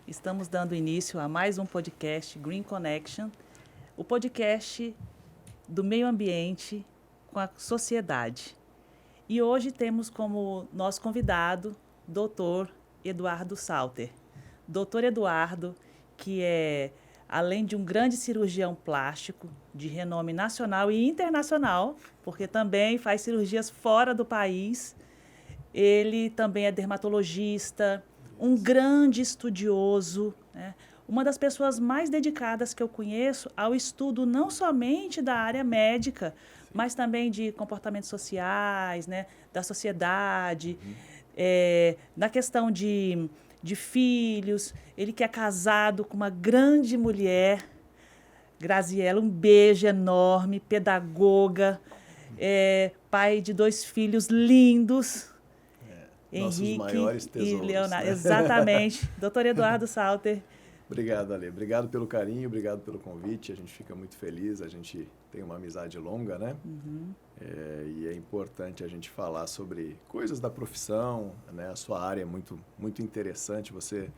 Estamos dando início a mais um podcast Green Connection, o podcast do meio ambiente com a sociedade. E hoje temos como nosso convidado Dr. Eduardo Salter. Dr. Eduardo, que é, além de um grande cirurgião plástico de renome nacional e internacional, porque também faz cirurgias fora do país, ele também é dermatologista, um grande estudioso, né? Uma das pessoas mais dedicadas que eu conheço ao estudo não somente da área médica, mas também de comportamentos sociais, né? Da sociedade, na questão de filhos. Ele que é casado com uma grande mulher, Graziela, um beijo enorme, pedagoga, pai de 2 filhos lindos, Nossos Henrique maiores tesouros, e Leonardo. né? Exatamente. Dr. Eduardo Salter. Obrigado, Ale. Obrigado pelo carinho, obrigado pelo convite. A gente fica muito feliz, a gente tem uma amizade longa, né? E é importante a gente falar sobre coisas da profissão, né? A sua área é muito, muito interessante. Você,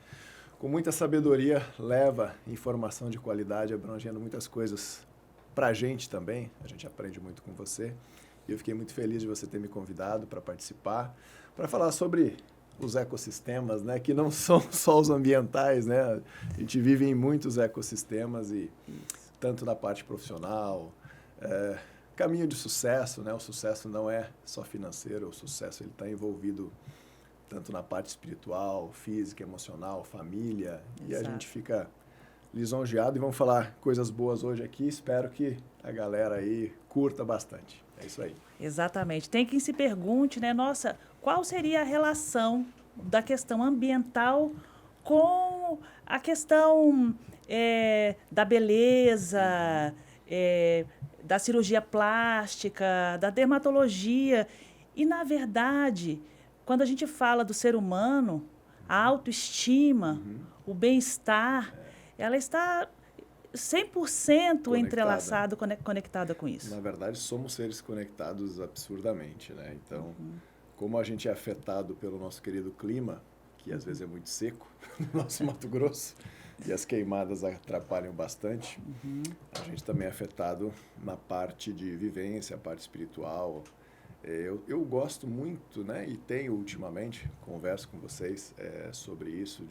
com muita sabedoria, leva informação de qualidade, abrangendo muitas coisas para a gente também. A gente aprende muito com você. E eu fiquei muito feliz de você ter me convidado para participar, para falar sobre os ecossistemas, né, que não são só os ambientais, né? A gente vive em muitos ecossistemas e tanto na parte profissional, caminho de sucesso, né? O sucesso não é só financeiro, o sucesso ele está envolvido tanto na parte espiritual, física, emocional, família. Exato. E a gente fica lisonjeado e vamos falar coisas boas hoje aqui. Espero que a galera aí curta bastante. É isso aí. Exatamente. Tem quem se pergunte, né? Nossa, qual seria a relação da questão ambiental com a questão da beleza, da cirurgia plástica, da dermatologia. E, na verdade, quando a gente fala do ser humano, a autoestima, o bem-estar, ela está 100% entrelaçada, conectada com isso. Na verdade, somos seres conectados absurdamente, né? Então, como a gente é afetado pelo nosso querido clima, que às vezes é muito seco, no nosso Mato Grosso, e as queimadas atrapalham bastante, a gente também é afetado na parte de vivência, a parte espiritual. Eu gosto muito, né? E tenho ultimamente, converso com vocês sobre isso,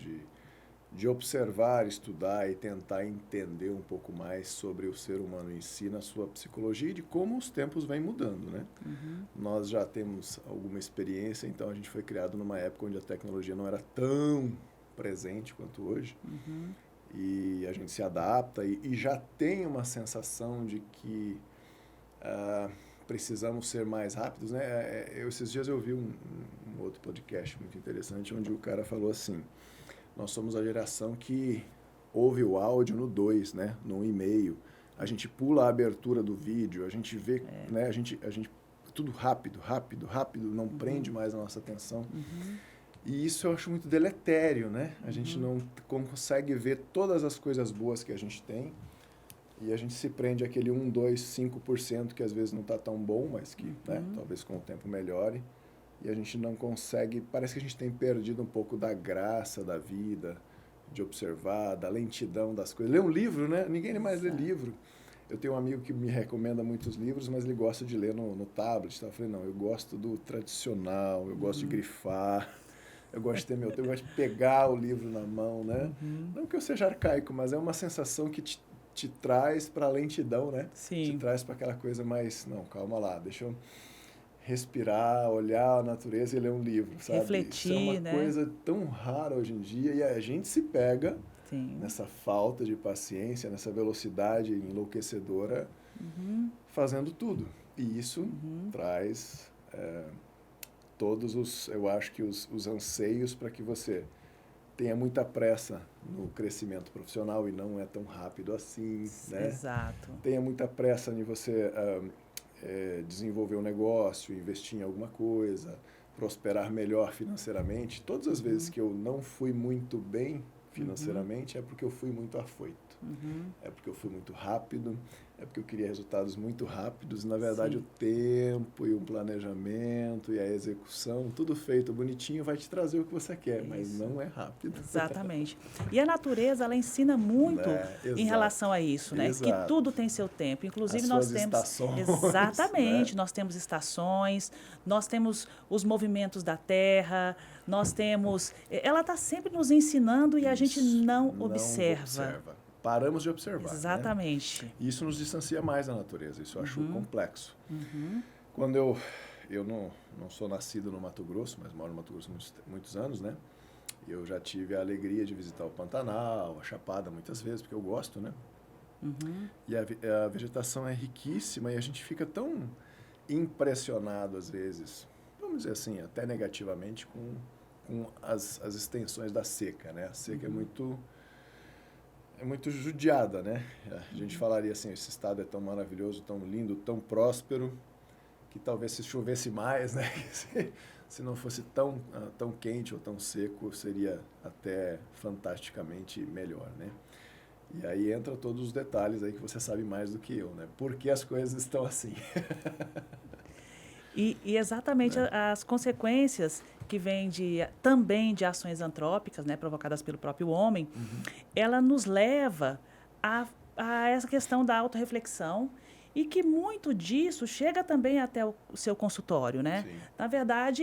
de observar, estudar e tentar entender um pouco mais sobre o ser humano em si, na sua psicologia e de como os tempos vêm mudando, né? Nós já temos alguma experiência, então a gente foi criado numa época onde a tecnologia não era tão presente quanto hoje. E a gente se adapta e já tem uma sensação de que precisamos ser mais rápidos, né? Esses dias eu vi um outro podcast muito interessante, onde o cara falou assim: nós somos a geração que ouve o áudio no 2, né? No 1,5. A gente pula a abertura do vídeo, a gente vê, né? A gente tudo rápido, não prende mais a nossa atenção. E isso eu acho muito deletério, né? A gente não consegue ver todas as coisas boas que a gente tem e a gente se prende àquele 1, 2, 5% que às vezes não está tão bom, mas que, né? Talvez com o tempo melhore. E a gente não consegue, parece que a gente tem perdido um pouco da graça da vida, de observar, da lentidão das coisas. Ler um livro, né? Ninguém mais lê livro. Eu tenho um amigo que me recomenda muitos livros, mas ele gosta de ler no tablet. Então eu falei, não, eu gosto do tradicional, eu gosto de grifar, eu gosto de ter eu gosto de pegar o livro na mão, né? Não que eu seja arcaico, mas é uma sensação que te traz para a lentidão, né? Sim. Te traz para aquela coisa mais, não, calma lá, deixa eu respirar, olhar a natureza e ler um livro, sabe? Refletir, isso é uma né? coisa tão rara hoje em dia e a gente se pega nessa falta de paciência, nessa velocidade enlouquecedora, fazendo tudo. E isso traz eu acho que os anseios para que você tenha muita pressa no crescimento profissional e não é tão rápido assim, né? Exato. Tenha muita pressa em você desenvolver um negócio, investir em alguma coisa, prosperar melhor financeiramente. Todas as vezes que eu não fui muito bem financeiramente é porque eu fui muito afoito. É porque eu fui muito rápido, é porque eu queria resultados muito rápidos e, na verdade, Sim. o tempo e o planejamento e a execução, tudo feito bonitinho, vai te trazer o que você quer, mas Isso. não é rápido. Exatamente. E a natureza, ela ensina muito Né? em Exato, relação a isso, né? Que exato. tudo tem seu tempo. As Inclusive, nós suas temos... estações, Exatamente. né? Nós temos estações, nós temos os movimentos da Terra, nós temos... Ela está sempre nos ensinando e a gente Isso, não não observa. Paramos de observar, né? Exatamente. E isso nos distancia mais da natureza, isso eu acho complexo. Uhum. Quando eu não sou nascido no Mato Grosso, mas moro no Mato Grosso muitos anos, né? Eu já tive a alegria de visitar o Pantanal, a Chapada muitas vezes, porque eu gosto, né? Uhum. E a vegetação é riquíssima e a gente fica tão impressionado às vezes, vamos dizer assim, até negativamente, com as extensões da seca, né? A seca é muito judiada, né? A gente falaria assim, esse estado é tão maravilhoso, tão lindo, tão próspero, que talvez se chovesse mais, né? Se não fosse tão quente ou tão seco, seria até fantasticamente melhor, né? E aí entra todos os detalhes aí que você sabe mais do que eu, né? Por que as coisas estão assim? E exatamente as consequências que vêm também de ações antrópicas, né, provocadas pelo próprio homem, ela nos leva a essa questão da autorreflexão e que muito disso chega também até o seu consultório, né? Sim. Na verdade,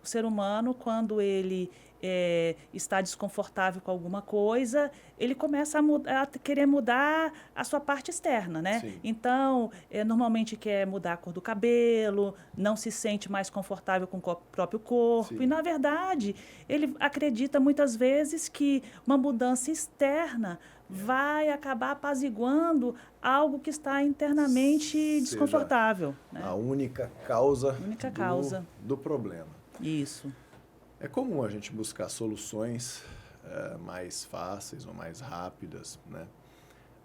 o ser humano, quando ele está desconfortável com alguma coisa, ele começa a querer mudar a sua parte externa, né? Sim. Então, normalmente quer mudar a cor do cabelo, não se sente mais confortável com o próprio corpo. Sim. E, na verdade, ele acredita muitas vezes que uma mudança externa vai acabar apaziguando algo que está internamente desconfortável. Né? A única causa, causa do problema. Isso. É comum a gente buscar soluções mais fáceis ou mais rápidas, né?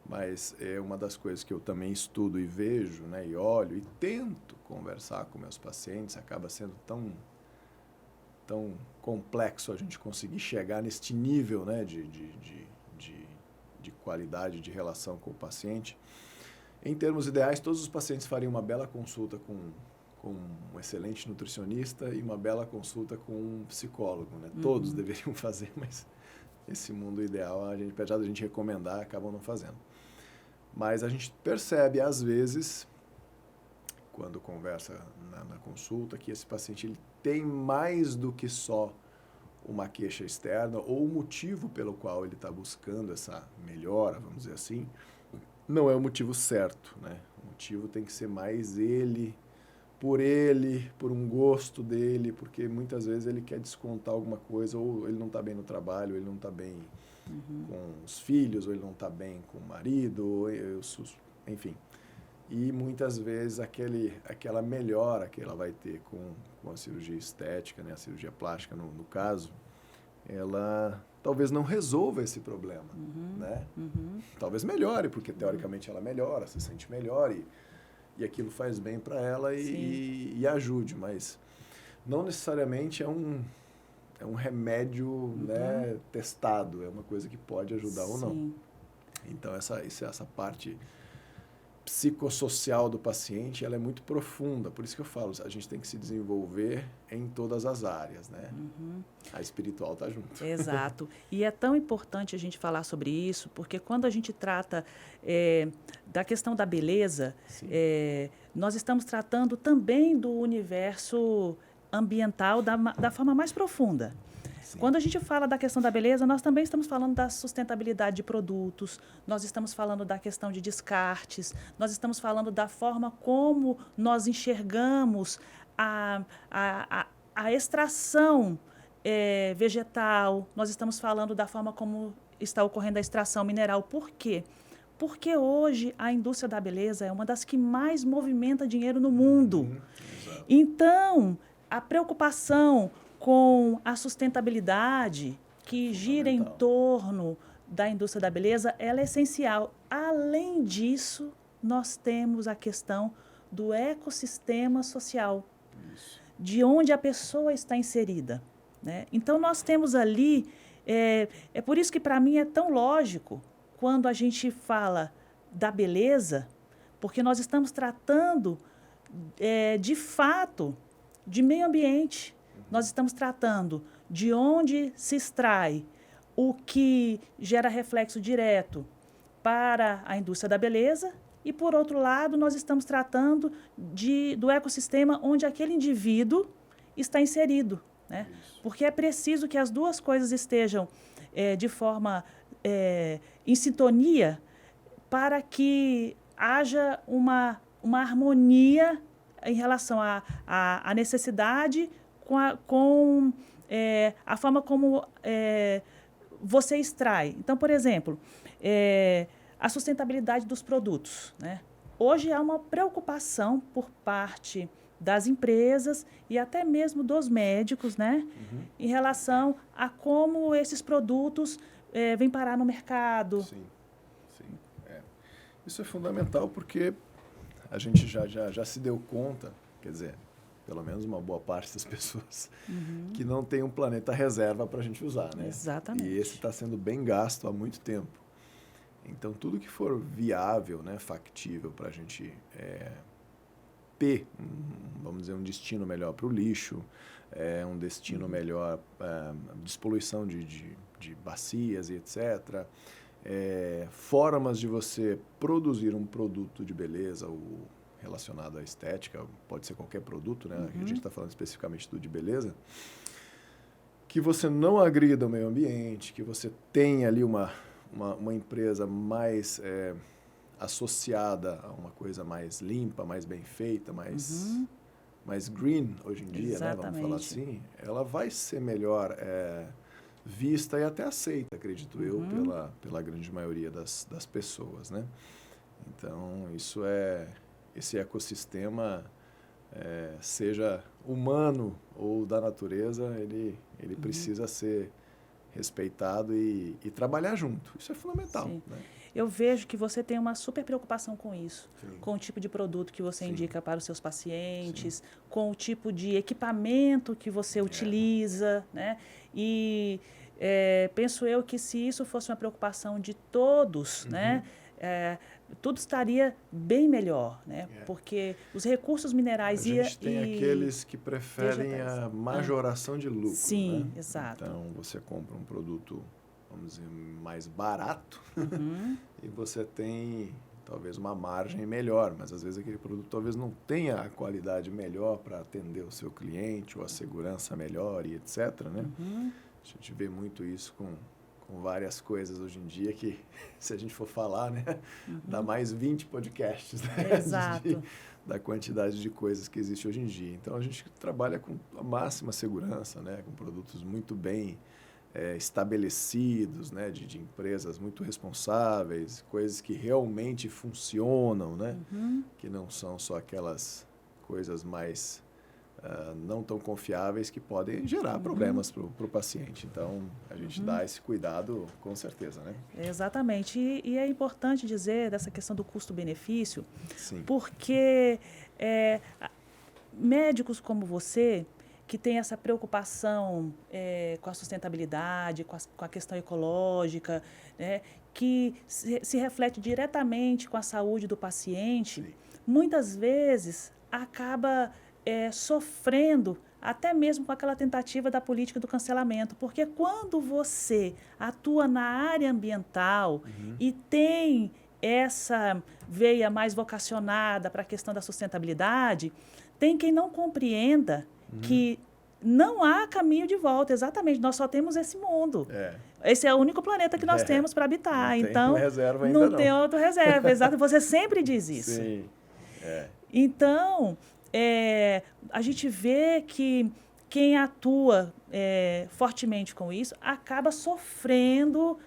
Mas é uma das coisas que eu também estudo e vejo, né? E olho e tento conversar com meus pacientes, acaba sendo tão complexo a gente conseguir chegar neste nível, né? de qualidade de relação com o paciente. Em termos ideais, todos os pacientes fariam uma bela consulta com um excelente nutricionista e uma bela consulta com um psicólogo, né? Todos deveriam fazer, mas esse mundo ideal, apesar da gente recomendar, acabam não fazendo. Mas a gente percebe, às vezes, quando conversa na consulta, que esse paciente ele tem mais do que só uma queixa externa ou o motivo pelo qual ele está buscando essa melhora, vamos dizer assim, não é o motivo certo, né? O motivo tem que ser mais por um gosto dele, porque muitas vezes ele quer descontar alguma coisa, ou ele não está bem no trabalho, ou ele não está bem com os filhos, ou ele não está bem com o marido, enfim. E muitas vezes aquela melhora que ela vai ter com a cirurgia estética, né, a cirurgia plástica no caso, ela talvez não resolva esse problema, né? Talvez melhore, porque teoricamente ela melhora, se sente melhor e aquilo faz bem para ela e ajude, mas não necessariamente é um remédio né, testado, é uma coisa que pode ajudar ou não. Então essa parte psicossocial do paciente, ela é muito profunda, por isso que eu falo, a gente tem que se desenvolver em todas as áreas, né? A espiritual está junto. Exato. E é tão importante a gente falar sobre isso, porque quando a gente trata da questão da beleza, nós estamos tratando também do universo ambiental da forma mais profunda. Sim. Quando a gente fala da questão da beleza, nós também estamos falando da sustentabilidade de produtos, nós estamos falando da questão de descartes, nós estamos falando da forma como nós enxergamos a extração vegetal, nós estamos falando da forma como está ocorrendo a extração mineral. Por quê? Porque hoje a indústria da beleza é uma das que mais movimenta dinheiro no mundo. Então, a preocupação com a sustentabilidade que gira em torno da indústria da beleza, ela é essencial. Além disso, nós temos a questão do ecossistema social, de onde a pessoa está inserida. Né? Então, nós temos ali, é por isso que para mim é tão lógico, quando a gente fala da beleza, porque nós estamos tratando, de fato, de meio ambiente. Nós estamos tratando de onde se extrai o que gera reflexo direto para a indústria da beleza e, por outro lado, nós estamos tratando do ecossistema onde aquele indivíduo está inserido, né? Porque é preciso que as duas coisas estejam de forma em sintonia para que haja uma harmonia em relação à necessidade com a forma como você extrai. Então, por exemplo, a sustentabilidade dos produtos, né? Hoje há uma preocupação por parte das empresas e até mesmo dos médicos, né? Em relação a como esses produtos vêm parar no mercado. Sim, sim. Isso é fundamental porque a gente já se deu conta, quer dizer, pelo menos uma boa parte das pessoas, que não tem um planeta reserva para a gente usar, né? Exatamente. E esse está sendo bem gasto há muito tempo. Então, tudo que for viável, né, factível para a gente ter, vamos dizer, um destino melhor para o lixo, um destino melhor, despoluição de bacias e etc., formas de você produzir um produto de beleza ou relacionado à estética, pode ser qualquer produto, né? A gente está falando especificamente do de beleza, que você não agrida o meio ambiente, que você tenha ali uma empresa mais associada a uma coisa mais limpa, mais bem feita, mais green hoje em dia, né? Vamos falar assim, ela vai ser melhor vista e até aceita, acredito eu, pela grande maioria das pessoas, né? Então, esse ecossistema, seja humano ou da natureza, ele precisa ser respeitado e trabalhar junto. Isso é fundamental. Né? Eu vejo que você tem uma super preocupação com isso, Sim. com o tipo de produto que você Sim. indica para os seus pacientes, Sim. com o tipo de equipamento que você utiliza, né? E penso eu que se isso fosse uma preocupação de todos, né? Tudo estaria bem melhor, né? Porque os recursos minerais a gente tem aqueles que preferem a majoração de lucro. Sim, né? exato. Então, você compra um produto, vamos dizer, mais barato e você tem talvez uma margem melhor, mas às vezes aquele produto talvez não tenha a qualidade melhor para atender o seu cliente ou a segurança melhor e etc. Né? A gente vê muito isso com várias coisas hoje em dia que, se a gente for falar, né, dá mais 20 podcasts, né, Exato. da quantidade de coisas que existe hoje em dia. Então, a gente trabalha com a máxima segurança, né, com produtos muito bem estabelecidos, né, de empresas muito responsáveis, coisas que realmente funcionam, né, que não são só aquelas coisas mais não tão confiáveis que podem gerar problemas para o paciente. Então, a gente dá esse cuidado com certeza, né? Exatamente. E é importante dizer dessa questão do custo-benefício, Sim. porque médicos como você, que tem essa preocupação com a sustentabilidade, com a questão ecológica, né, que se reflete diretamente com a saúde do paciente, Sim. muitas vezes acaba sofrendo até mesmo com aquela tentativa da política do cancelamento, porque quando você atua na área ambiental e tem essa veia mais vocacionada para a questão da sustentabilidade, tem quem não compreenda que não há caminho de volta, exatamente, nós só temos esse mundo. Esse é o único planeta que nós temos para habitar, não então tem reserva ainda não tem outra reserva, exato, você sempre diz isso. Sim. Então, a gente vê que quem atua fortemente com isso acaba sofrendo,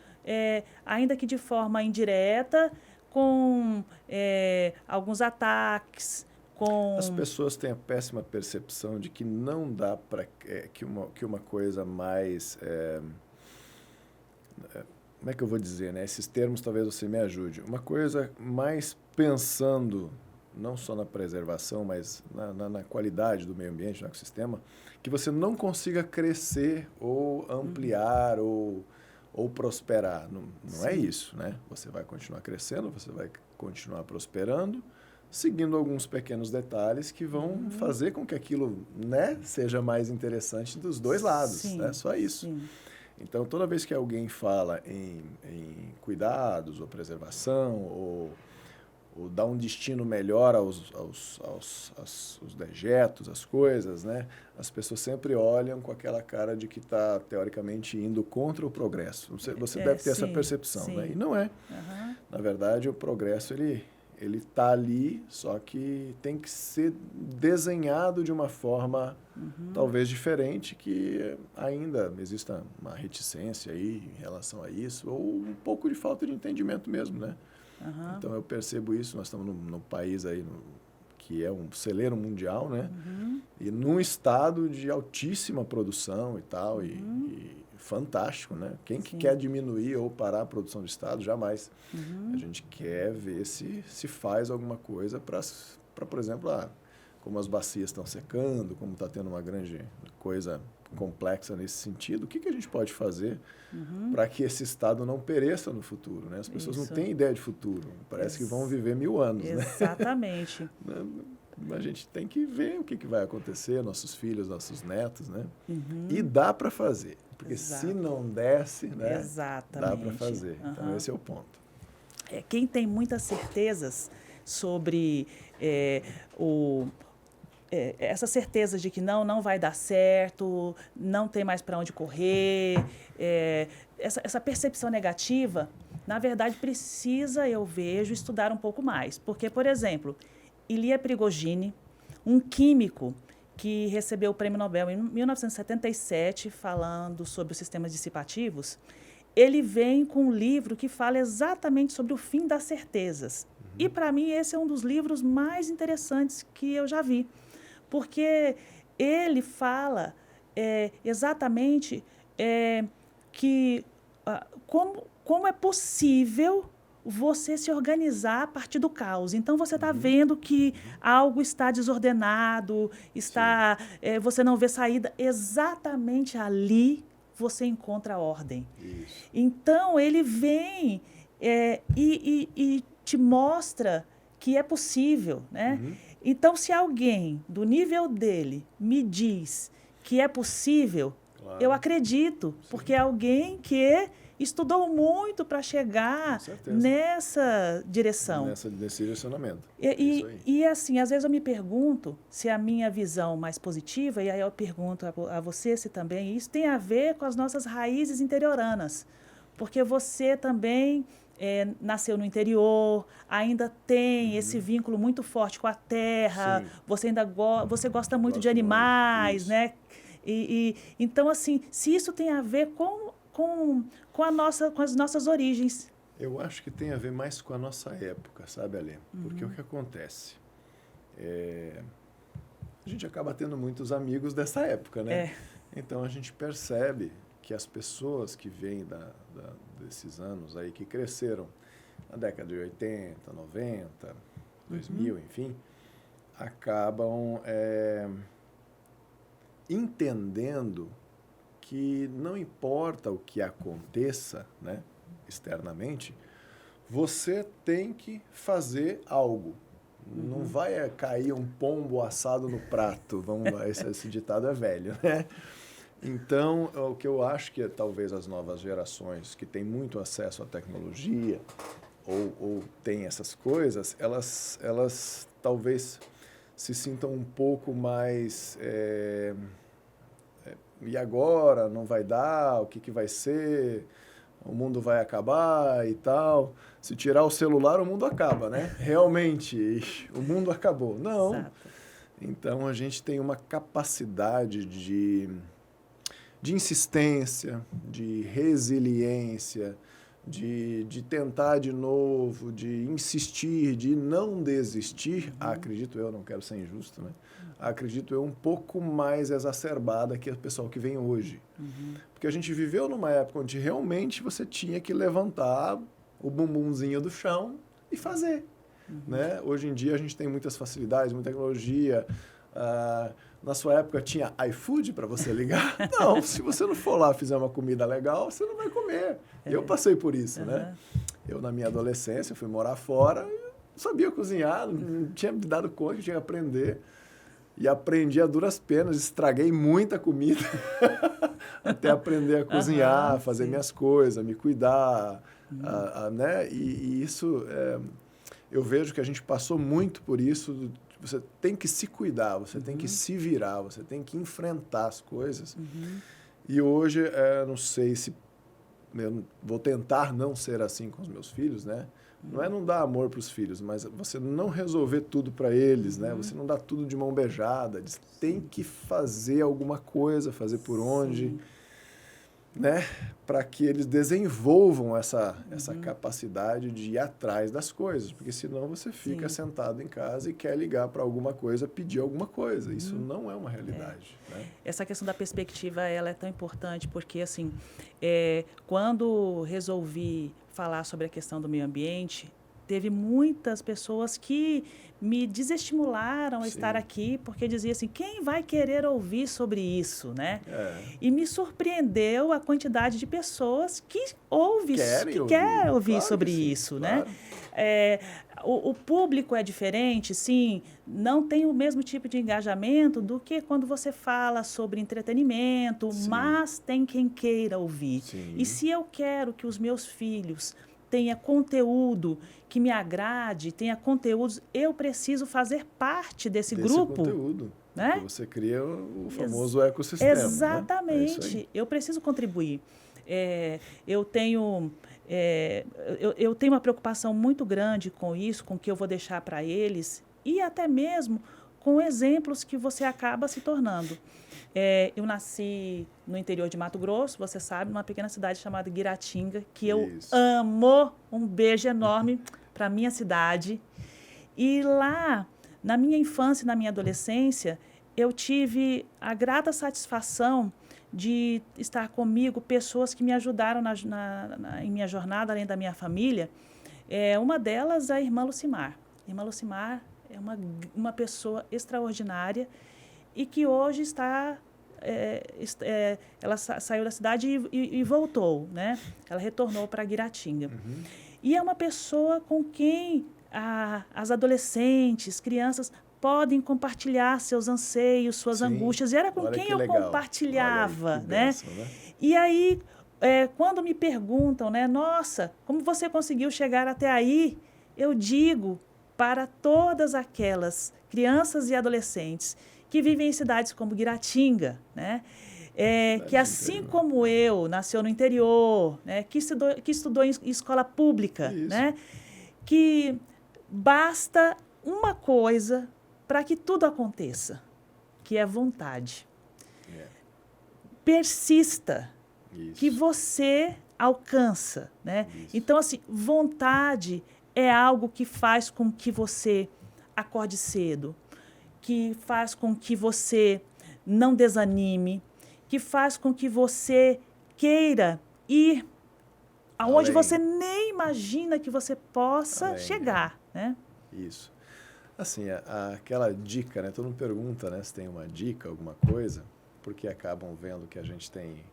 ainda que de forma indireta, com alguns ataques. As pessoas têm a péssima percepção de que não dá para que uma coisa mais... como é que eu vou dizer, né? Esses termos talvez você me ajude. Uma coisa mais pensando não só na preservação, mas na qualidade do meio ambiente, no ecossistema, que você não consiga crescer ou ampliar ou prosperar. Não é isso, né? Você vai continuar crescendo, você vai continuar prosperando, seguindo alguns pequenos detalhes que vão fazer com que aquilo, né, seja mais interessante dos dois lados, Sim, né? Só isso. sim. Então, toda vez que alguém fala em cuidados, ou preservação, ou dar um destino melhor aos dejetos, às coisas, né? As pessoas sempre olham com aquela cara de que está, teoricamente, indo contra o progresso. Você deve ter essa percepção, né? E não é. Na verdade, o progresso, ele está ali, só que tem que ser desenhado de uma forma talvez diferente, que ainda exista uma reticência aí em relação a isso, ou um pouco de falta de entendimento mesmo, né? Então eu percebo isso, nós estamos no país aí que é um celeiro mundial, né? E num estado de altíssima produção e tal, e fantástico, né? Quem que quer diminuir ou parar a produção do estado? Jamais. A gente quer ver se faz alguma coisa para, por exemplo, como as bacias estão secando, como está tendo uma grande coisa complexa nesse sentido, o que a gente pode fazer para que esse estado não pereça no futuro, né? As pessoas não têm ideia de futuro, parece que vão viver 1000 anos, Exatamente. né? A gente tem que ver o que vai acontecer, nossos filhos, nossos netos, né? E dá para fazer, porque se não desse, né? Dá para fazer. Então, esse é o ponto. Quem tem muitas certezas sobre essa certeza de que não vai dar certo, não tem mais para onde correr, essa percepção negativa, na verdade, precisa, eu vejo, estudar um pouco mais. Porque, por exemplo, Ilya Prigogine, um químico que recebeu o Prêmio Nobel em 1977, falando sobre os sistemas dissipativos, ele vem com um livro que fala exatamente sobre o fim das certezas. E, para mim, esse é um dos livros mais interessantes que eu já vi. Porque ele fala exatamente que como é possível você se organizar a partir do caos. Então, você está vendo que algo está desordenado, você não vê saída. Exatamente ali você encontra a ordem. Isso. Então, ele vem e te mostra que é possível, né? Então, se alguém do nível dele me diz que é possível, eu acredito, porque é alguém que estudou muito para chegar nessa direção. Nesse direcionamento. E assim, às vezes eu me pergunto se a minha visão mais positiva, e aí eu pergunto a você se também isso tem a ver com as nossas raízes interioranas. Porque você também nasceu no interior, ainda tem esse vínculo muito forte com a terra, você ainda você gosta muito de animais, né? Então, assim, se isso tem a ver com as nossas origens. Eu acho que tem a ver mais com a nossa época, sabe, Alê? Porque o que acontece? A gente acaba tendo muitos amigos dessa época, né? Então, a gente percebe que as pessoas que vêm desses anos aí, que cresceram na década de 80, 90, 2000, enfim, acabam entendendo que não importa o que aconteça, né, externamente, você tem que fazer algo. Não vai cair um pombo assado no prato. Esse ditado é velho, né? Então, o que eu acho que talvez as novas gerações que têm muito acesso à tecnologia ou têm essas coisas, elas talvez se sintam um pouco mais... e agora? Não vai dar? O que vai ser? O mundo vai acabar e tal. Se tirar o celular, o mundo acaba, né? Realmente, o mundo acabou. Não. Exato. Então, a gente tem uma capacidade de insistência, de resiliência, de tentar de novo, de insistir, de não desistir, acredito eu, não quero ser injusto, né? Acredito eu, um pouco mais exacerbada que o pessoal que vem hoje. Porque a gente viveu numa época onde realmente você tinha que levantar o bumbumzinho do chão e fazer. Né? Hoje em dia a gente tem muitas facilidades, muita tecnologia. Na sua época tinha iFood para você ligar? Não, se você não for lá fizer uma comida legal, você não vai comer. Eu passei por isso, né? Eu, na minha adolescência, fui morar fora e sabia cozinhar, não tinha me dado conta que tinha que aprender. E aprendi a duras penas, estraguei muita comida até aprender a cozinhar, fazer sim. minhas coisas, me cuidar, né? E isso, eu vejo que a gente passou muito por isso. Você tem que se cuidar, você tem que se virar, você tem que enfrentar as coisas. E hoje, não sei se eu vou tentar não ser assim com os meus filhos, né? Não é não dar amor para os filhos, mas você não resolver tudo para eles, né? Você não dá tudo de mão beijada. Eles têm que fazer alguma coisa, fazer por onde, né? Para que eles desenvolvam essa capacidade de ir atrás das coisas. Porque senão você fica sentado em casa e quer ligar para alguma coisa, pedir alguma coisa. Isso não é uma realidade, né? Essa questão da perspectiva, ela é tão importante porque, assim, quando resolvi falar sobre a questão do meio ambiente, teve muitas pessoas que me desestimularam a estar aqui, porque dizia assim, quem vai querer ouvir sobre isso, né? E me surpreendeu a quantidade de pessoas que quer ouvir claro sobre sim, isso, claro. né? O público é diferente, sim, não tem o mesmo tipo de engajamento do que quando você fala sobre entretenimento, mas tem quem queira ouvir. E se eu quero que os meus filhos tenha conteúdo que me agrade, tenha conteúdos, eu preciso fazer parte desse grupo. Conteúdo, né? Porque você cria o famoso ecossistema. Exatamente. Né? Eu preciso contribuir. Eu tenho uma preocupação muito grande com isso, com o que eu vou deixar para eles, e até mesmo com exemplos que você acaba se tornando. Eu nasci no interior de Mato Grosso, você sabe, numa pequena cidade chamada Guiratinga, que eu amo. Um beijo enorme para a minha cidade. E lá, na minha infância e na minha adolescência, eu tive a grata satisfação de estar comigo pessoas que me ajudaram em minha jornada, além da minha família. Uma delas, a irmã Lucimar. A irmã Lucimar é uma pessoa extraordinária e que hoje ela saiu da cidade e voltou, né? Ela retornou para Guiratinga. E é uma pessoa com quem as adolescentes, crianças, podem compartilhar seus anseios, suas angústias. E era com quem eu compartilhava, né? Bênção, né? E aí, quando me perguntam, né? Nossa, como você conseguiu chegar até aí? Eu digo para todas aquelas crianças e adolescentes que vivem em cidades como Guiratinga, né? Que assim como eu, nasceu no interior, né? que estudou em escola pública, né? Que basta uma coisa para que tudo aconteça, que é vontade. Persista, que você alcança, né? Então, assim, vontade é algo que faz com que você acorde cedo, que faz com que você não desanime, que faz com que você queira ir aonde você nem imagina que você possa chegar, né? Isso. Assim, aquela dica, né? Todo mundo pergunta, né, se tem uma dica, alguma coisa, porque acabam vendo que a gente tem,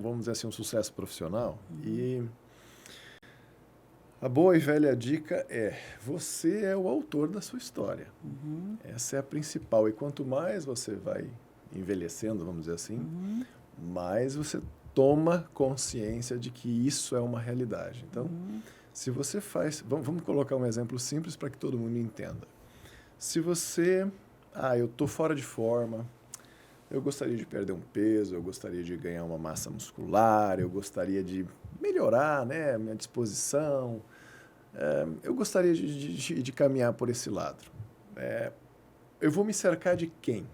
vamos dizer assim, um sucesso profissional. E a boa e velha dica você é o autor da sua história. Essa é a principal. E quanto mais você vai envelhecendo, vamos dizer assim, mais você toma consciência de que isso é uma realidade. Então, se você faz... Vamos colocar um exemplo simples para que todo mundo entenda. Se você... eu estou fora de forma, eu gostaria de perder um peso, eu gostaria de ganhar uma massa muscular, eu gostaria de melhorar, né, a minha disposição, eu gostaria de caminhar por esse lado. Eu vou me cercar de quem?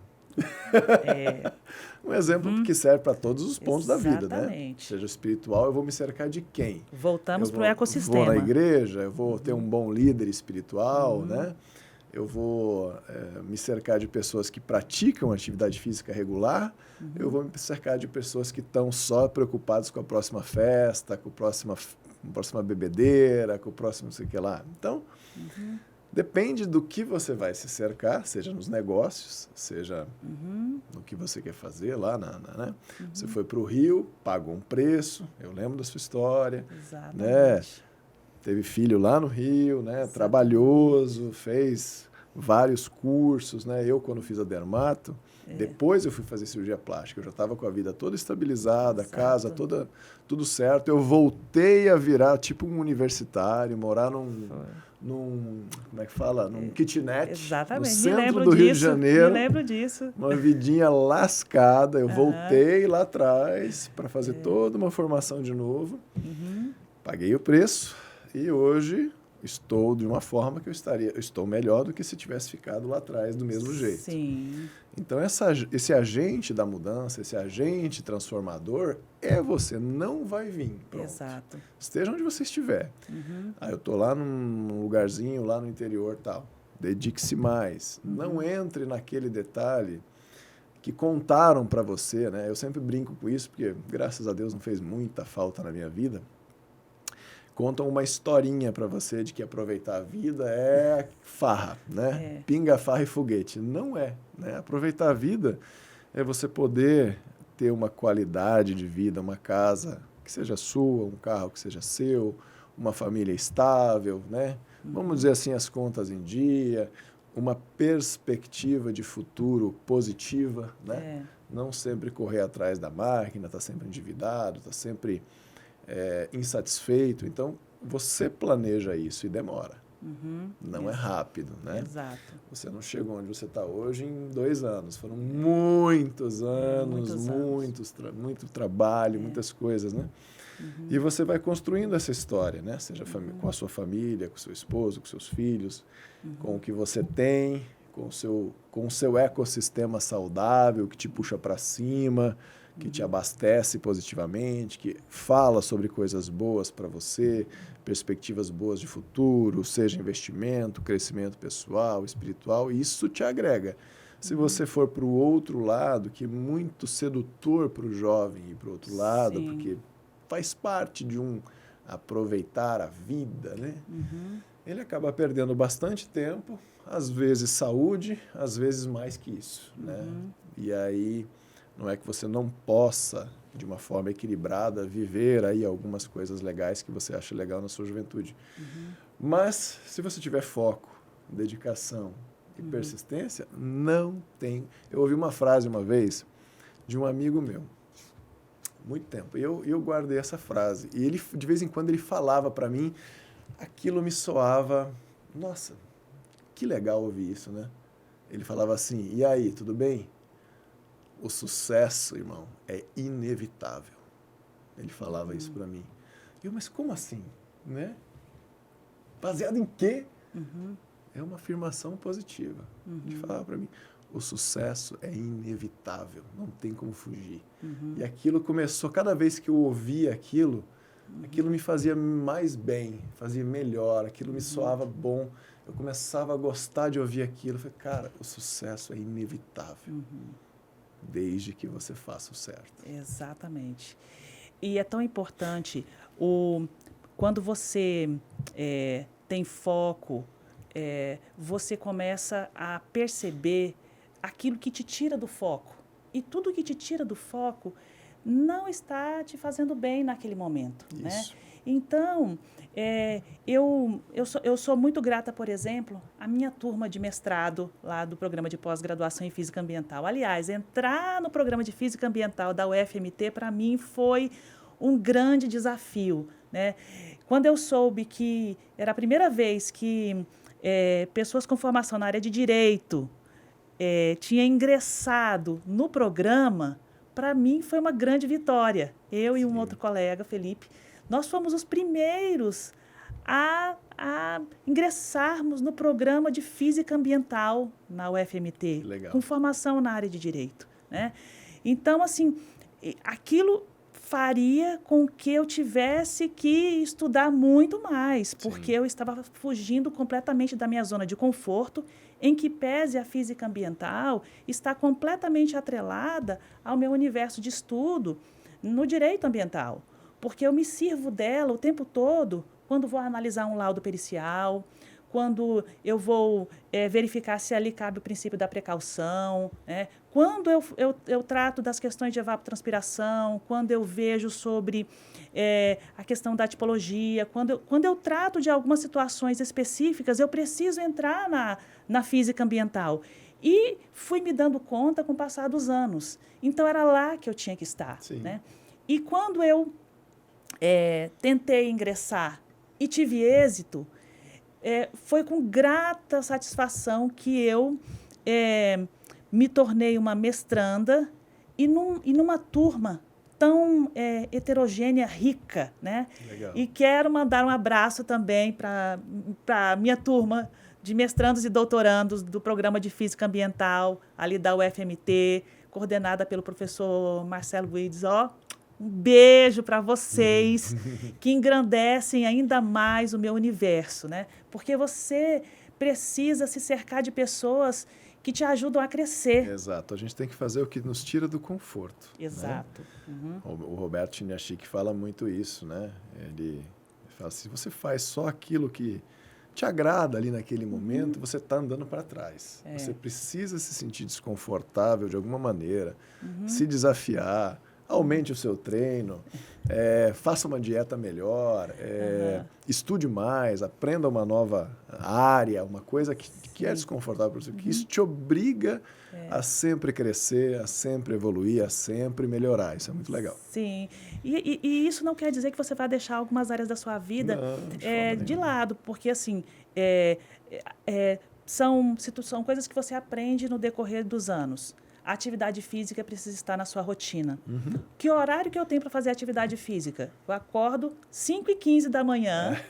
Um exemplo que serve para todos os pontos da vida, né? Seja espiritual, eu vou me cercar de quem? Voltamos para o ecossistema. Vou na igreja, eu vou ter um bom líder espiritual, né? Eu vou me cercar de pessoas que praticam atividade física regular, eu vou me cercar de pessoas que estão só preocupadas com a próxima festa, com a próxima bebedeira, com o próximo não sei o que lá. Então, depende do que você vai se cercar, seja nos negócios, seja no que você quer fazer lá, né? Você foi para o Rio, pagou um preço, eu lembro da sua história. Exatamente. Né? teve filho lá no Rio, né? Trabalhoso, fez vários cursos, né? Eu, quando fiz a dermato, depois eu fui fazer cirurgia plástica. Eu já estava com a vida toda estabilizada, a casa toda, tudo certo. Eu voltei a virar tipo um universitário, morar num como é que fala? Num kitnet. Exatamente. No centro do Rio de Janeiro. Me lembro disso. Uma vidinha lascada. Eu voltei lá atrás para fazer toda uma formação de novo. Paguei o preço e hoje estou de uma forma que eu estou melhor do que se tivesse ficado lá atrás do mesmo jeito. Sim. Então, esse agente da mudança, esse agente transformador, é você, não vai vir. Pronto. Exato. Esteja onde você estiver. Eu estou lá num lugarzinho, lá no interior tal. Dedique-se mais. Não entre naquele detalhe que contaram para você, né? Eu sempre brinco com isso, porque, graças a Deus, não fez muita falta na minha vida. Contam uma historinha para você de que aproveitar a vida é farra, né? Pinga, farra e foguete. Não é, né? Aproveitar a vida é você poder ter uma qualidade de vida, uma casa que seja sua, um carro que seja seu, uma família estável, né? Vamos dizer assim, as contas em dia, uma perspectiva de futuro positiva, né? Não sempre correr atrás da máquina, estar sempre endividado, estar sempre insatisfeito. Então, você planeja isso e demora. Não é rápido, né? Exato. Você não chegou onde você está hoje em 2 anos. Foram muitos anos, muito trabalho, muitas coisas, né? E você vai construindo essa história, né? Seja com a sua família, com o seu esposo, com seus filhos, com o que você tem, com o seu ecossistema saudável que te puxa para cima, que te abastece positivamente, que fala sobre coisas boas para você, perspectivas boas de futuro, seja investimento, crescimento pessoal, espiritual, e isso te agrega. Se você for para o outro lado, que é muito sedutor para o jovem ir para o outro lado, porque faz parte de aproveitar a vida, né? Ele acaba perdendo bastante tempo, às vezes saúde, às vezes mais que isso, né? E aí não é que você não possa, de uma forma equilibrada, viver aí algumas coisas legais que você acha legal na sua juventude. Mas, se você tiver foco, dedicação e persistência, não tem... Eu ouvi uma frase uma vez de um amigo meu, muito tempo, e eu guardei essa frase. E ele, de vez em quando, ele falava para mim, aquilo me soava... Nossa, que legal ouvir isso, né? Ele falava assim, e aí, tudo bem? O sucesso, irmão, é inevitável. Ele falava isso para mim. Mas como assim? Né? Baseado em quê? É uma afirmação positiva. Ele falava para mim, o sucesso é inevitável, não tem como fugir. E aquilo começou, cada vez que eu ouvia aquilo me fazia mais bem, fazia melhor, aquilo me soava bom. Eu começava a gostar de ouvir aquilo. Eu falei, cara, o sucesso é inevitável. Desde que você faça o certo. Exatamente. E é tão importante, quando você tem foco, você começa a perceber aquilo que te tira do foco. E tudo que te tira do foco não está te fazendo bem naquele momento. Isso. Né? Então, eu sou muito grata, por exemplo, à minha turma de mestrado lá do programa de pós-graduação em Física Ambiental. Aliás, entrar no programa de Física Ambiental da UFMT, para mim, foi um grande desafio. Né? Quando eu soube que era a primeira vez que pessoas com formação na área de Direito tinham ingressado no programa, para mim foi uma grande vitória. Eu e um outro colega, Felipe, nós fomos os primeiros a ingressarmos no programa de Física Ambiental na UFMT, com formação na área de Direito. Né? Então, assim, aquilo faria com que eu tivesse que estudar muito mais, porque eu estava fugindo completamente da minha zona de conforto, em que pese a física ambiental está completamente atrelada ao meu universo de estudo no direito ambiental. Porque eu me sirvo dela o tempo todo quando vou analisar um laudo pericial, quando eu vou verificar se ali cabe o princípio da precaução, né? Quando eu trato das questões de evapotranspiração, quando eu vejo sobre a questão da tipologia, quando eu trato de algumas situações específicas, eu preciso entrar na física ambiental. E fui me dando conta com o passar dos anos. Então, era lá que eu tinha que estar. Né? E quando eu tentei ingressar e tive êxito, foi com grata satisfação que eu me tornei uma mestranda e numa turma tão heterogênea, rica. Né? Legal. E quero mandar um abraço também para a minha turma de mestrandos e doutorandos do Programa de Física Ambiental, ali da UFMT, coordenada pelo professor Marcelo Wides. Um beijo para vocês, que engrandecem ainda mais o meu universo, né? Porque você precisa se cercar de pessoas que te ajudam a crescer. Exato. A gente tem que fazer o que nos tira do conforto. Exato. Né? O Roberto Chiniachik fala muito isso, né? Ele fala, se você faz só aquilo que te agrada ali naquele momento, você está andando para trás. Você precisa se sentir desconfortável de alguma maneira, se desafiar, aumente o seu treino, faça uma dieta melhor, estude mais, aprenda uma nova área, uma coisa que é desconfortável para você, que isso te obriga a sempre crescer, a sempre evoluir, a sempre melhorar. Isso é muito legal. Sim. E isso não quer dizer que você vai deixar algumas áreas da sua vida de lado, porque assim, são coisas que você aprende no decorrer dos anos. A atividade física precisa estar na sua rotina. Que horário que eu tenho para fazer atividade física? Eu acordo 5h15 da manhã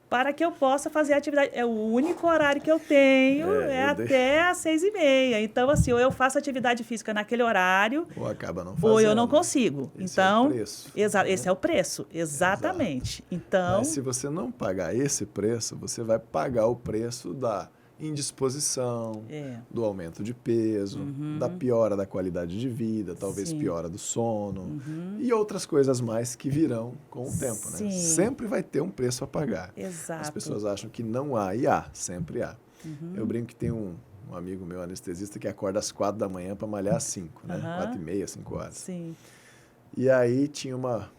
para que eu possa fazer atividade. É o único horário que eu tenho, até às 6h30. Então, assim, ou eu faço atividade física naquele horário, ou acaba não fazendo. Ou eu não consigo. Esse então, é o preço. Esse é o preço, exatamente. Então, mas se você não pagar esse preço, você vai pagar o preço da indisposição, do aumento de peso, da piora da qualidade de vida, talvez piora do sono e outras coisas mais que virão com o tempo. Né? Sempre vai ter um preço a pagar. Exato. As pessoas acham que não há, e há, sempre há. Eu brinco que tem um amigo meu anestesista que acorda às 4 da manhã para malhar às 5, né? 4h30, 5 horas. Sim. E aí tinha uma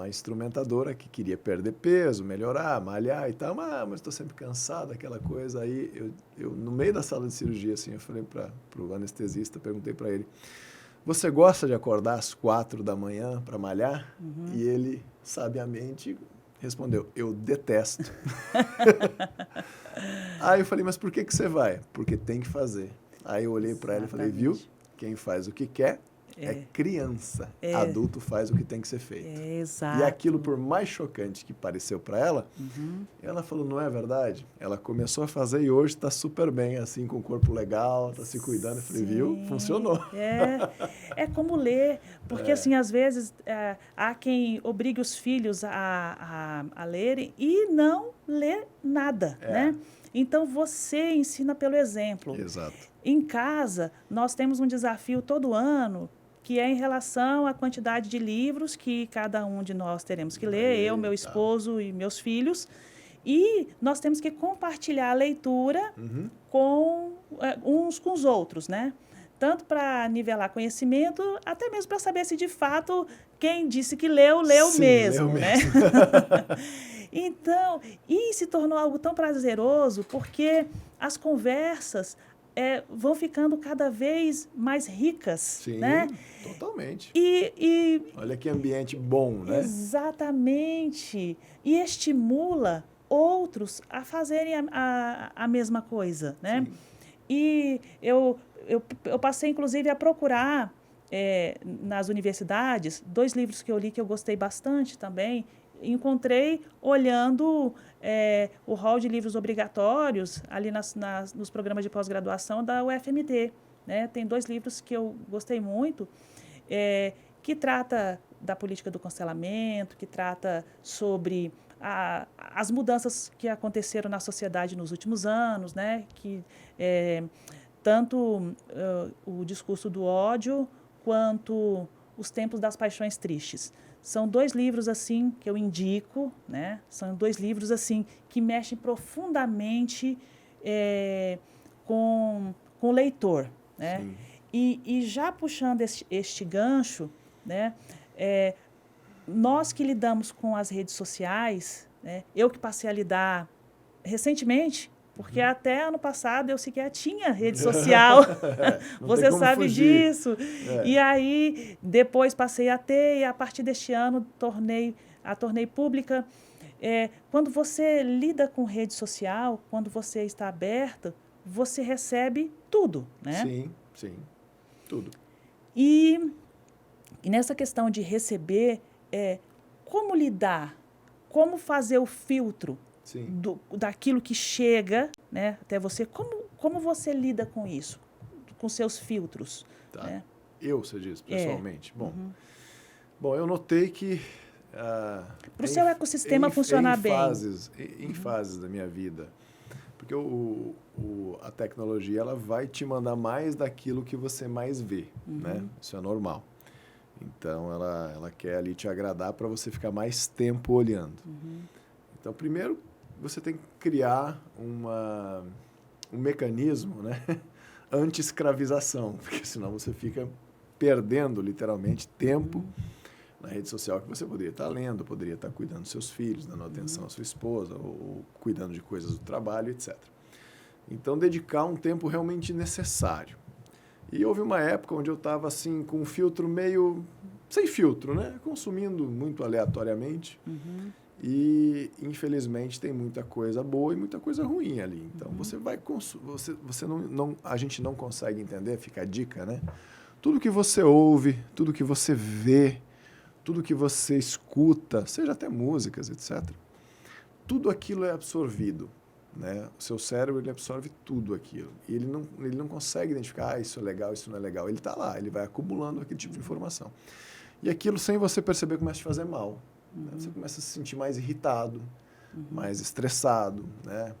instrumentadora que queria perder peso, melhorar, malhar e tal, mas estou sempre cansado, aquela coisa. Aí eu no meio da sala de cirurgia, assim, eu falei para o anestesista, perguntei para ele, você gosta de acordar às 4 da manhã para malhar? E ele, sabiamente, respondeu, eu detesto. Aí eu falei, mas por que você vai? Porque tem que fazer. Aí eu olhei para ela e falei, viu? Quem faz o que quer é criança. Adulto faz o que tem que ser feito. Exato. E aquilo, por mais chocante que pareceu para ela, ela falou, não é verdade? Ela começou a fazer e hoje está super bem, assim, com o corpo legal, está se cuidando. Eu falei, viu? Funcionou. É como ler, porque assim, às vezes, há quem obrigue os filhos a lerem e não lê nada, né? Então, você ensina pelo exemplo. Exato. Em casa, nós temos um desafio todo ano, que é em relação à quantidade de livros que cada um de nós teremos que ler, eu, meu esposo e meus filhos. E nós temos que compartilhar a leitura com uns com os outros, né? Tanto para nivelar conhecimento, até mesmo para saber se de fato quem disse que leu mesmo, né? Então, e se tornou algo tão prazeroso porque as conversas vão ficando cada vez mais ricas. Sim, né? Totalmente. Olha que ambiente bom, né? Exatamente. E estimula outros a fazerem a mesma coisa, né? Sim. E eu passei, inclusive, a procurar nas universidades 2 livros que eu li que eu gostei bastante também. Encontrei olhando o hall de livros obrigatórios ali nos programas de pós-graduação da UFMT. Né? Tem 2 livros que eu gostei muito, que trata da política do cancelamento, que trata sobre as mudanças que aconteceram na sociedade nos últimos anos, né? Que tanto o discurso do ódio quanto Os Tempos das Paixões Tristes. São 2 livros assim que eu indico, né? São 2 livros assim que mexem profundamente com o leitor, né? Sim. E já puxando este gancho, né? Nós que lidamos com as redes sociais, né? Eu que passei a lidar recentemente, porque até ano passado eu sequer tinha rede social. Você sabe fugir. disso. E aí, depois passei a ter, e a partir deste ano tornei pública. Quando você lida com rede social, quando você está aberto, você recebe tudo, né? Sim, sim. Tudo. E nessa questão de receber, como lidar, como fazer o filtro daquilo que chega, né, até você, como você lida com isso, com seus filtros? Tá. Né? Você diz, pessoalmente. Uhum. Bom, eu notei que... para o seu ecossistema funcionar bem. Em fases da minha vida. Porque a tecnologia ela vai te mandar mais daquilo que você mais vê, né? Isso é normal. Então, ela quer ali te agradar para você ficar mais tempo olhando. Então, primeiro, você tem que criar um mecanismo, né? Anti-escravização, porque senão você fica perdendo, literalmente, tempo na rede social que você poderia estar lendo, poderia estar cuidando dos seus filhos, dando atenção à sua esposa, ou cuidando de coisas do trabalho, etc. Então, dedicar um tempo realmente necessário. E houve uma época onde eu estava assim, com um filtro meio... sem filtro, né? Consumindo muito aleatoriamente. E, infelizmente, tem muita coisa boa e muita coisa ruim ali. Então, você vai... a gente não consegue entender, fica a dica, né? Tudo que você ouve, tudo que você vê, tudo que você escuta, seja até músicas, etc., tudo aquilo é absorvido. Né? O seu cérebro ele absorve tudo aquilo. E ele não consegue identificar, isso é legal, isso não é legal. Ele está lá, ele vai acumulando aquele tipo de informação. E aquilo, sem você perceber, começa a te fazer mal. Né? Você começa a se sentir mais irritado, mais estressado. Né?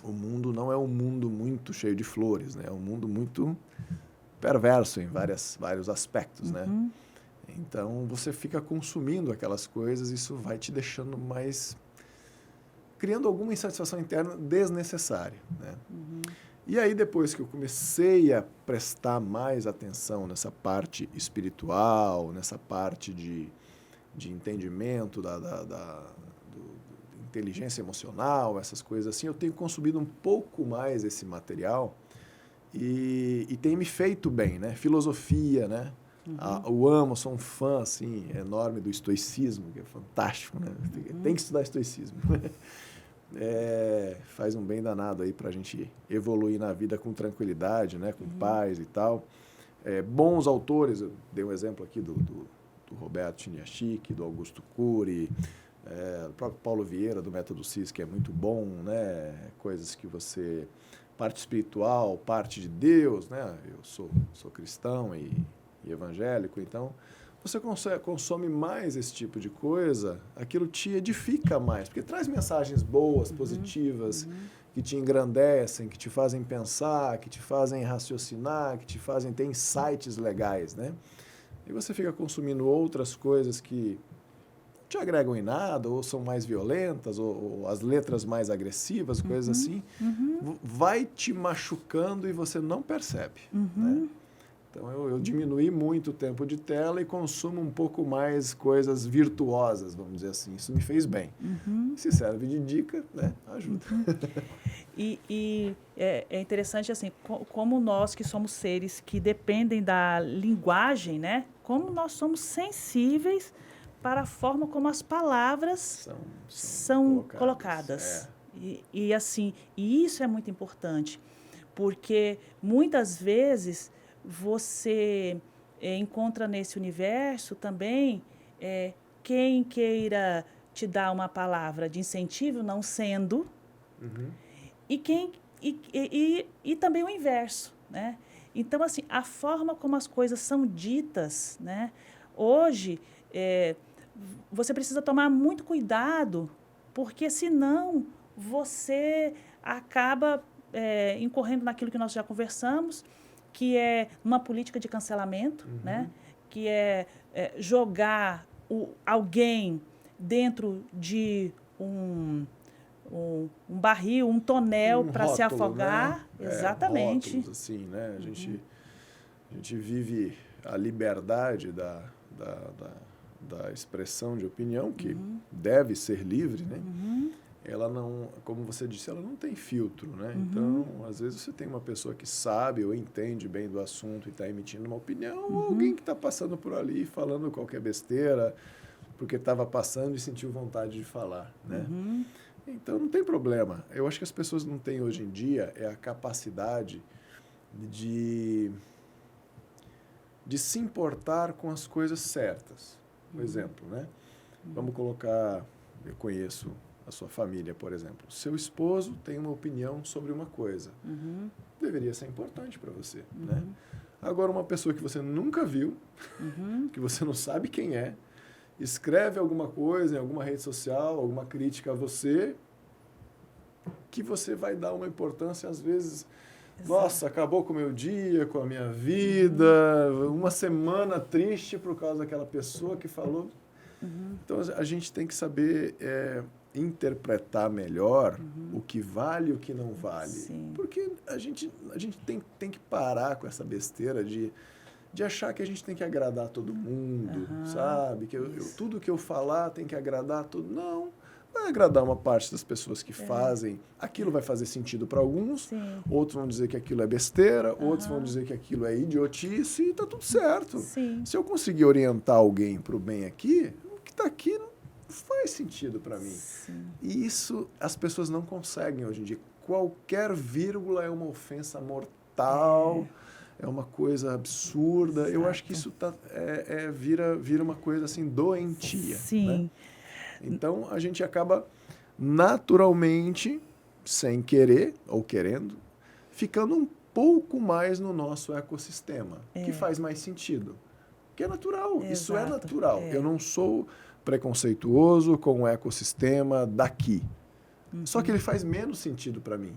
O mundo não é um mundo muito cheio de flores, né? É um mundo muito perverso em vários aspectos. Né? Então, você fica consumindo aquelas coisas, isso vai te deixando mais... criando alguma insatisfação interna desnecessária. Né? E aí, depois que eu comecei a prestar mais atenção nessa parte espiritual, nessa parte de entendimento da inteligência emocional, essas coisas assim, eu tenho consumido um pouco mais esse material e tem me feito bem, né? Filosofia, né? Eu amo, sou um fã assim, enorme do estoicismo, que é fantástico, né? Tem que estudar estoicismo. Faz um bem danado aí para a gente evoluir na vida com tranquilidade, né? Com paz e tal. Bons autores, eu dei um exemplo aqui do Roberto Chiniachik, do Augusto Cury, do próprio Paulo Vieira, do Método CIS, que é muito bom, né? Coisas que você... parte espiritual, parte de Deus, né? Eu sou cristão e evangélico, então... você consome mais esse tipo de coisa, aquilo te edifica mais, porque traz mensagens boas, positivas, que te engrandecem, que te fazem pensar, que te fazem raciocinar, que te fazem ter insights legais, né? E você fica consumindo outras coisas que não te agregam em nada, ou são mais violentas, ou as letras mais agressivas, coisas assim, vai te machucando e você não percebe, né? Então, eu diminuí muito o tempo de tela e consumo um pouco mais coisas virtuosas, vamos dizer assim. Isso me fez bem. Se serve de dica, né? Ajuda. E é interessante, assim, como nós que somos seres que dependem da linguagem, né? Como nós somos sensíveis para a forma como as palavras são colocadas. E assim, e isso é muito importante, porque muitas vezes... você encontra nesse universo também quem queira te dar uma palavra de incentivo, não sendo, e também o inverso, né? Então, assim, a forma como as coisas são ditas, né? Hoje, você precisa tomar muito cuidado, porque senão você acaba incorrendo naquilo que nós já conversamos, que é uma política de cancelamento, né? que é jogar alguém dentro de um barril, um tonel para se afogar. Né? Exatamente. Rótulos, assim, né? A gente vive a liberdade da expressão de opinião, que deve ser livre, né? Ela não, como você disse, ela não tem filtro, né? Então, às vezes você tem uma pessoa que sabe ou entende bem do assunto e está emitindo uma opinião, ou alguém que está passando por ali falando qualquer besteira, porque estava passando e sentiu vontade de falar, né? Então, não tem problema. Eu acho que as pessoas não têm hoje em dia a capacidade de se importar com as coisas certas. Por exemplo, né? Vamos colocar, eu conheço a sua família, por exemplo. Seu esposo tem uma opinião sobre uma coisa. Deveria ser importante para você, né? Agora, uma pessoa que você nunca viu, que você não sabe quem é, escreve alguma coisa em alguma rede social, alguma crítica a você, que você vai dar uma importância, às vezes... Exato. Nossa, acabou com o meu dia, com a minha vida, uma semana triste por causa daquela pessoa que falou. Então, a gente tem que saber interpretar melhor o que vale e o que não vale. Sim. Porque a gente tem que parar com essa besteira de achar que a gente tem que agradar todo mundo, sabe? Que tudo que eu falar tem que agradar todo... Não. Vai agradar uma parte das pessoas que fazem. Aquilo vai fazer sentido para alguns, Sim. Outros vão dizer que aquilo é besteira, outros vão dizer que aquilo é idiotice e está tudo certo. Sim. Se eu conseguir orientar alguém para o bem aqui, o que está aqui não faz sentido para mim. Sim. E isso as pessoas não conseguem hoje em dia. Qualquer vírgula é uma ofensa mortal, é uma coisa absurda. Exato. Eu acho que isso vira uma coisa assim doentia. Sim. Né? Então, a gente acaba naturalmente, sem querer ou querendo, ficando um pouco mais no nosso ecossistema, que faz mais sentido. Que é natural, Exato. Isso é natural. Eu não sou preconceituoso com o ecossistema daqui. Só que ele faz menos sentido para mim.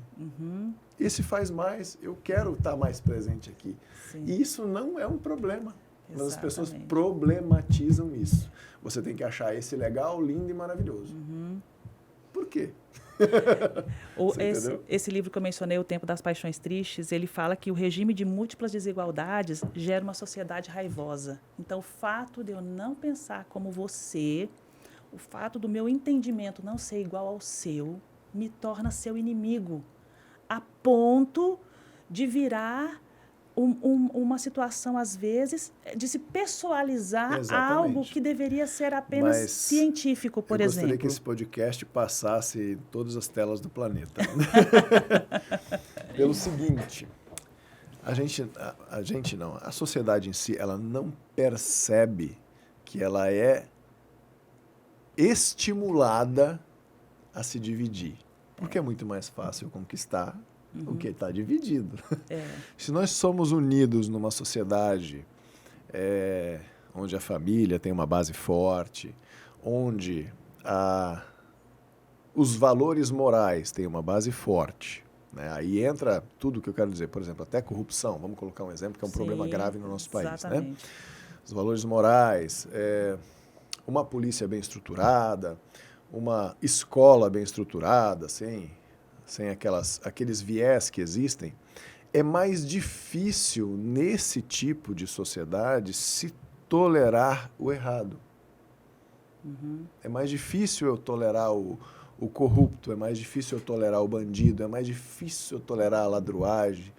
Esse faz mais, eu quero estar mais presente aqui. Sim. E isso não é um problema. Mas as pessoas Exatamente. problematizam isso. Você tem que achar esse legal, lindo e maravilhoso. Por quê? Esse livro que eu mencionei, O Tempo das Paixões Tristes, ele fala que o regime de múltiplas desigualdades gera uma sociedade raivosa. Então, o fato de eu não pensar como você, o fato do meu entendimento não ser igual ao seu, me torna seu inimigo, a ponto de virar uma situação, às vezes, de se pessoalizar. Exatamente. Algo que deveria ser apenas científico, por exemplo. Eu gostaria que esse podcast passasse em todas as telas do planeta. Pelo seguinte, a sociedade em si, ela não percebe que ela é estimulada a se dividir. Porque é muito mais fácil conquistar o que está dividido. Se nós somos unidos numa sociedade onde a família tem uma base forte, onde os valores morais têm uma base forte, né? Aí entra tudo o que eu quero dizer, por exemplo, até corrupção, vamos colocar um exemplo que é um problema grave no nosso país. Né? Os valores morais, uma polícia bem estruturada, uma escola bem estruturada, sem aqueles viés que existem, é mais difícil, nesse tipo de sociedade, se tolerar o errado. É mais difícil eu tolerar o corrupto, é mais difícil eu tolerar o bandido, é mais difícil eu tolerar a ladruagem.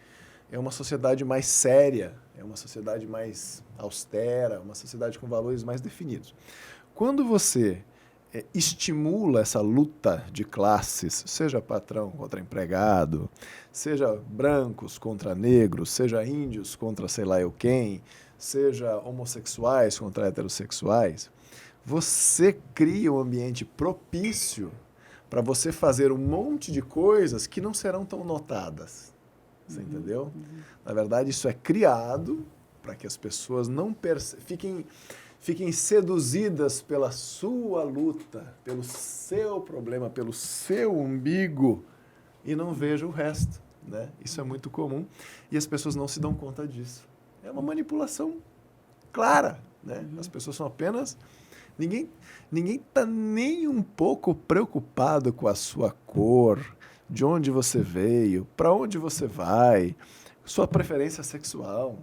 É uma sociedade mais séria, é uma sociedade mais austera, uma sociedade com valores mais definidos. Quando você estimula essa luta de classes, seja patrão contra empregado, seja brancos contra negros, seja índios contra sei lá eu quem, seja homossexuais contra heterossexuais, você cria um ambiente propício para você fazer um monte de coisas que não serão tão notadas. Você entendeu? Na verdade, isso é criado para que as pessoas não fiquem seduzidas pela sua luta, pelo seu problema, pelo seu umbigo e não vejam o resto. Né? Isso é muito comum e as pessoas não se dão conta disso. É uma manipulação clara, né? As pessoas são apenas... Ninguém está nem um pouco preocupado com a sua cor, de onde você veio, para onde você vai, sua preferência sexual.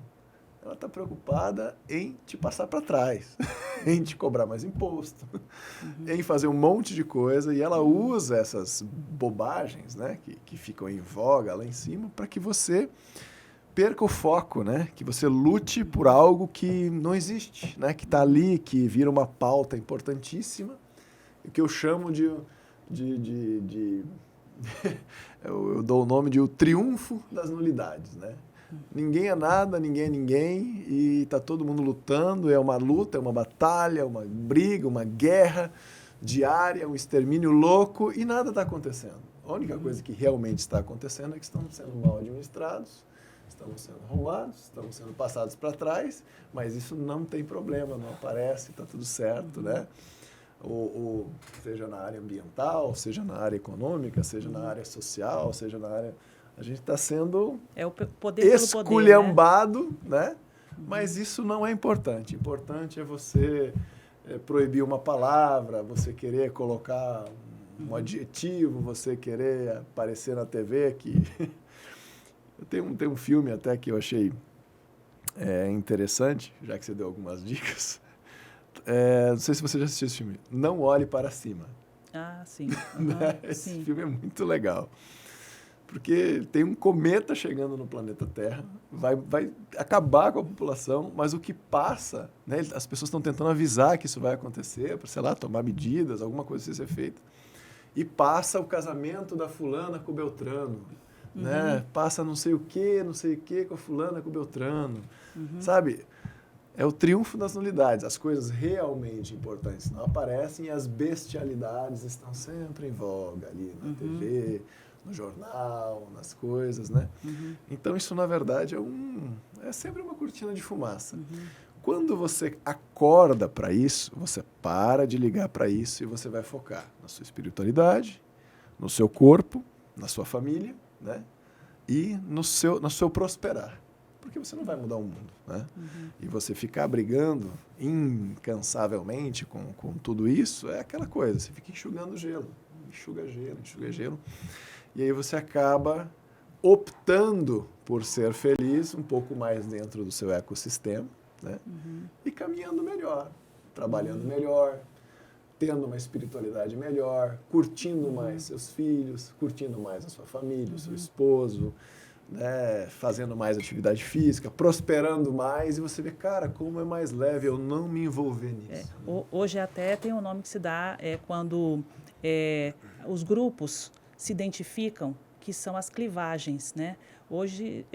Ela está preocupada em te passar para trás, em te cobrar mais imposto, em fazer um monte de coisa, e ela usa essas bobagens, né, que ficam em voga lá em cima, para que você perca o foco, né, que você lute por algo que não existe, né, que está ali, que vira uma pauta importantíssima, o que eu chamo eu dou o nome de o triunfo das nulidades, né? Ninguém é nada, ninguém é ninguém, e está todo mundo lutando, é uma luta, é uma batalha, uma briga, uma guerra diária, um extermínio louco, e nada está acontecendo. A única coisa que realmente está acontecendo é que estamos sendo mal administrados, estamos sendo roubados, estamos sendo passados para trás, mas isso não tem problema, não aparece, está tudo certo, né? Seja na área ambiental, seja na área econômica, seja na área social, seja na área... A gente está sendo esculhambado, né? Mas isso não é importante. Importante é você proibir uma palavra, você querer colocar um adjetivo, você querer aparecer na TV. Tem um filme até que eu achei interessante, já que você deu algumas dicas. Não sei se você já assistiu esse filme. Não Olhe para Cima. Ah, sim. Esse filme é muito legal. Porque tem um cometa chegando no planeta Terra, vai acabar com a população, mas o que passa, né, as pessoas estão tentando avisar que isso vai acontecer, para, sei lá, tomar medidas, alguma coisa precisa ser feita. E passa o casamento da fulana com o Beltrano, né? Passa não sei o que com a fulana com o Beltrano, sabe? É o triunfo das nulidades. As coisas realmente importantes não aparecem e as bestialidades estão sempre em voga ali na TV, no jornal, nas coisas, né? Então, isso, na verdade, é sempre uma cortina de fumaça. Quando você acorda para isso, você para de ligar para isso e você vai focar na sua espiritualidade, no seu corpo, na sua família, né? E no seu prosperar. Porque você não vai mudar o mundo, né? E você ficar brigando incansavelmente com tudo isso é aquela coisa, você fica enxugando gelo. Enxuga gelo. E aí você acaba optando por ser feliz um pouco mais dentro do seu ecossistema, né? E caminhando melhor, trabalhando melhor, tendo uma espiritualidade melhor, curtindo mais seus filhos, curtindo mais a sua família, o seu esposo, né? Fazendo mais atividade física, prosperando mais, e você vê, cara, como é mais leve eu não me envolver nisso. Hoje até tem um nome que se dá quando os grupos se identificam, que são as clivagens, né? Hoje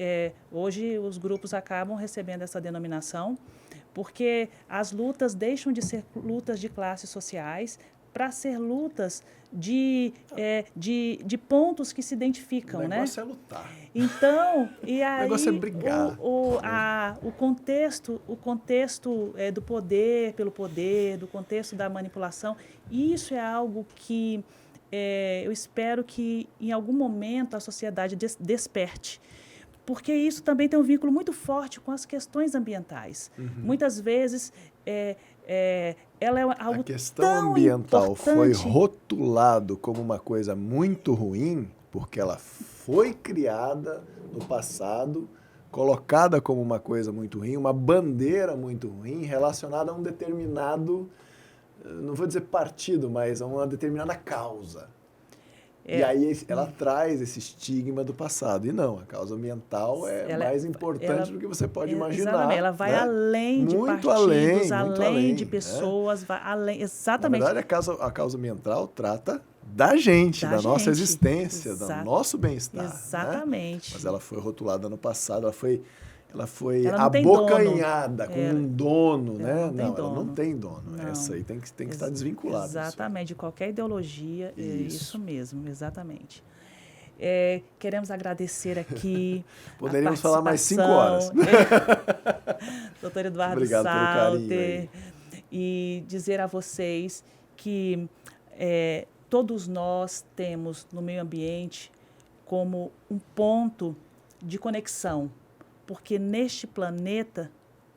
os grupos acabam recebendo essa denominação, porque as lutas deixam de ser lutas de classes sociais para ser lutas de pontos que se identificam, né? O negócio é lutar. Então, e aí... O negócio é brigar. O contexto do poder pelo poder, do contexto da manipulação, isso é algo que eu espero que em algum momento a sociedade desperte. Porque isso também tem um vínculo muito forte com as questões ambientais. Muitas vezes ela é algo A questão tão ambiental importante. foi rotulado como uma coisa muito ruim, porque ela foi criada no passado, colocada como uma coisa muito ruim, uma bandeira muito ruim, relacionada a um determinado, não vou dizer partido, mas a uma determinada causa. E aí ela traz esse estigma do passado. E não, a causa ambiental é mais importante do que você pode imaginar. Exatamente, ela vai, né, além de muito partidos, além de pessoas, né? Vai além, exatamente. Na verdade, a causa ambiental trata da gente, da nossa existência, do nosso bem-estar. Exatamente. Né? Mas ela foi rotulada no passado, ela foi ela abocanhada com um dono, né? Ela não tem dono. Não. Essa aí tem que estar desvinculada. Exatamente, de qualquer ideologia, isso mesmo, exatamente. Queremos agradecer aqui. Poderíamos falar mais 5 horas. Doutor Eduardo Obrigado Salter, pelo carinho aí. E dizer a vocês que todos nós temos no meio ambiente como um ponto de conexão, porque neste planeta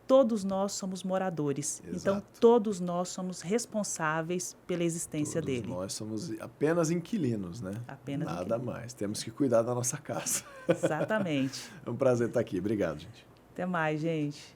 todos nós somos moradores. Exato. Então, todos nós somos responsáveis pela existência Todos dele. nós somos apenas inquilinos, né? Apenas Nada inquilinos. mais. Temos que cuidar da nossa casa. Exatamente. É um prazer estar aqui. Obrigado, gente. Até mais, gente.